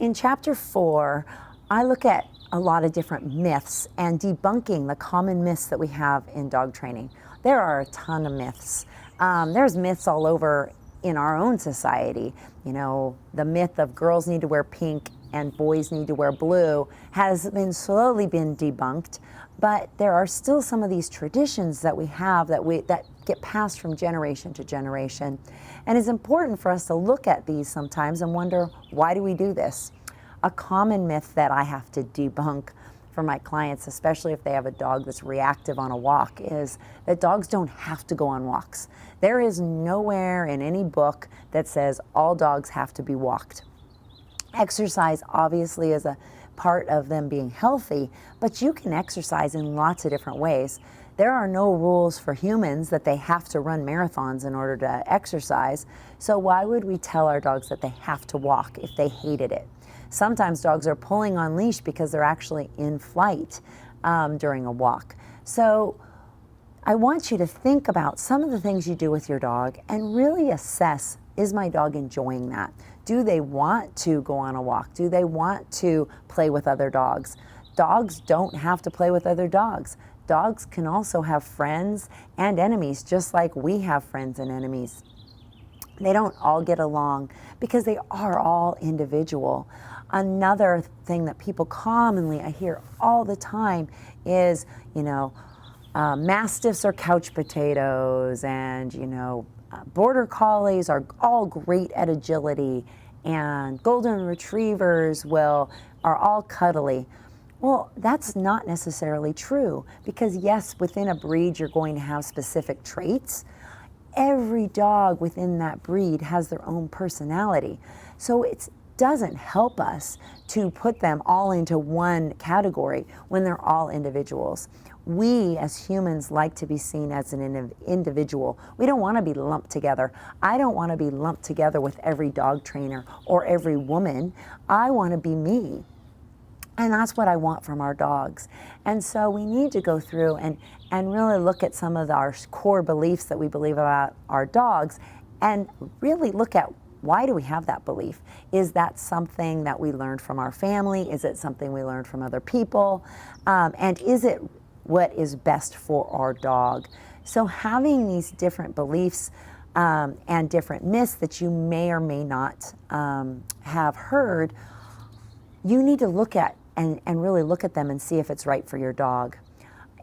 In chapter 4, I look at a lot of different myths and debunking the common myths that we have in dog training. There are a ton of myths. There's myths all over in our own society. You know, the myth of girls need to wear pink and boys need to wear blue has been slowly been debunked, but there are still some of these traditions that we have that get passed from generation to generation. And it's important for us to look at these sometimes and wonder, why do we do this? A common myth that I have to debunk for my clients, especially if they have a dog that's reactive on a walk, is that dogs don't have to go on walks. There is nowhere in any book that says all dogs have to be walked. Exercise obviously is a part of them being healthy, but you can exercise in lots of different ways. There are no rules for humans that they have to run marathons in order to exercise, so why would we tell our dogs that they have to walk if they hated it? Sometimes dogs are pulling on leash because they're actually in flight during a walk. So I want you to think about some of the things you do with your dog and really assess, is my dog enjoying that? Do they want to go on a walk? Do they want to play with other dogs? Dogs don't have to play with other dogs. Dogs can also have friends and enemies, just like we have friends and enemies. They don't all get along because they are all individual. Another thing that people commonly, I hear all the time, is, Mastiffs are couch potatoes, and, Border Collies are all great at agility, and Golden Retrievers are all cuddly. Well, that's not necessarily true, because yes, within a breed you're going to have specific traits. Every dog within that breed has their own personality. So it doesn't help us to put them all into one category when they're all individuals. We as humans like to be seen as an individual. We don't want to be lumped together. I don't want to be lumped together with every dog trainer or every woman. I want to be me. And that's what I want from our dogs. And so we need to go through and really look at some of our core beliefs that we believe about our dogs and really look at, why do we have that belief? Is that something that we learned from our family? Is it something we learned from other people? And is it what is best for our dog? So having these different beliefs and different myths that you may or may not have heard, you need to look at and really look at them and see if it's right for your dog.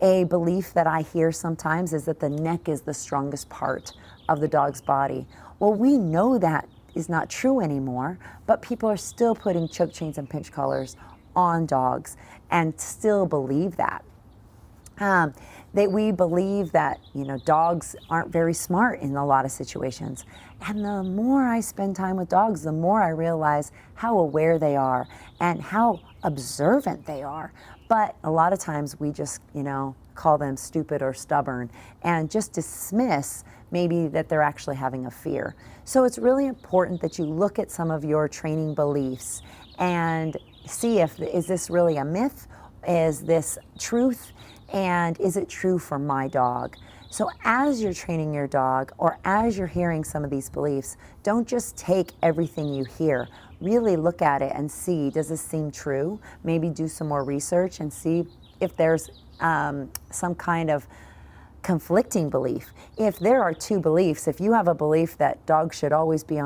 A belief that I hear sometimes is that the neck is the strongest part of the dog's body. Well, we know that is not true anymore, but people are still putting choke chains and pinch collars on dogs and still believe that. We believe that dogs aren't very smart in a lot of situations. And the more I spend time with dogs, the more I realize how aware they are and how observant they are. But a lot of times we just, call them stupid or stubborn and just dismiss maybe that they're actually having a fear. So it's really important that you look at some of your training beliefs and see is this really a myth? Is this truth? And is it true for my dog? So as you're training your dog, or as you're hearing some of these beliefs, don't just take everything you hear. Really look at it and see, does this seem true? Maybe do some more research and see if there's some kind of conflicting belief. If there are two beliefs, if you have a belief that dogs should always be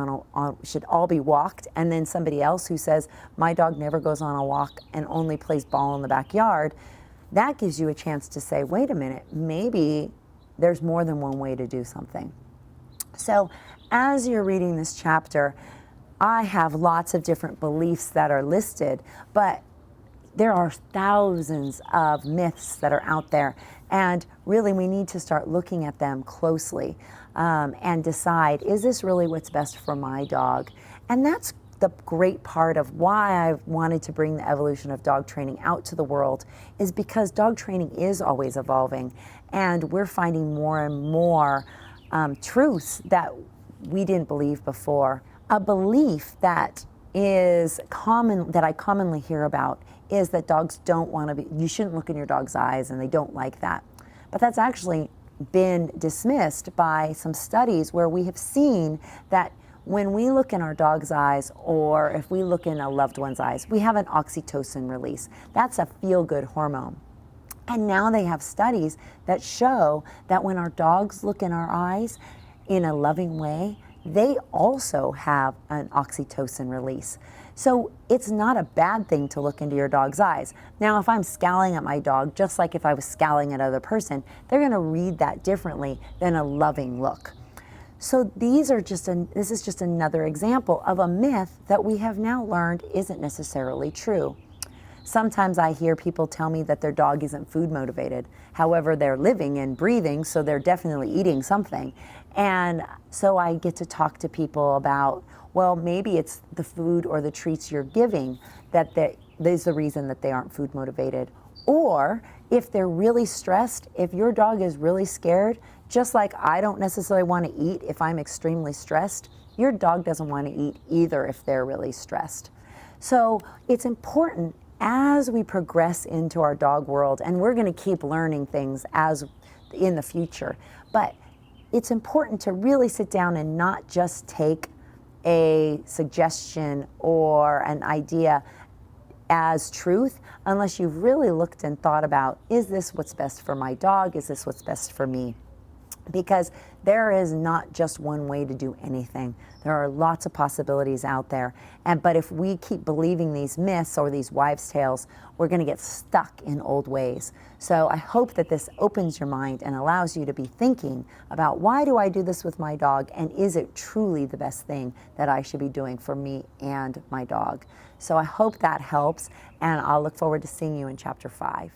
should all be walked, and then somebody else who says, my dog never goes on a walk and only plays ball in the backyard, that gives you a chance to say, wait a minute, maybe there's more than one way to do something. So as you're reading this chapter, I have lots of different beliefs that are listed, but there are thousands of myths that are out there. And really, we need to start looking at them closely and decide, is this really what's best for my dog? And that's the great part of why I've wanted to bring the evolution of dog training out to the world, is because dog training is always evolving, and we're finding more and more truths that we didn't believe before. A belief that is common, that I commonly hear about, is that dogs don't want to be, you shouldn't look in your dog's eyes, and they don't like that. But that's actually been dismissed by some studies where we have seen that when we look in our dog's eyes, or if we look in a loved one's eyes, we have an oxytocin release. That's a feel-good hormone. And now they have studies that show that when our dogs look in our eyes in a loving way, they also have an oxytocin release. So it's not a bad thing to look into your dog's eyes. Now, if I'm scowling at my dog, just like if I was scowling at another person, they're going to read that differently than a loving look. So this is just another example of a myth that we have now learned isn't necessarily true. Sometimes I hear people tell me that their dog isn't food motivated. However, they're living and breathing, so they're definitely eating something. And so I get to talk to people about, well, maybe it's the food or the treats you're giving that is the reason that they aren't food motivated. Or if they're really stressed, if your dog is really scared, just like I don't necessarily want to eat if I'm extremely stressed, your dog doesn't want to eat either if they're really stressed. So it's important as we progress into our dog world, and we're going to keep learning things as in the future, but it's important to really sit down and not just take a suggestion or an idea as truth unless you've really looked and thought about, is this what's best for my dog? Is this what's best for me? Because there is not just one way to do anything. There are lots of possibilities out there. But if we keep believing these myths or these wives' tales, we're going to get stuck in old ways. So I hope that this opens your mind and allows you to be thinking about, why do I do this with my dog? And is it truly the best thing that I should be doing for me and my dog? So I hope that helps, and I'll look forward to seeing you in Chapter 5.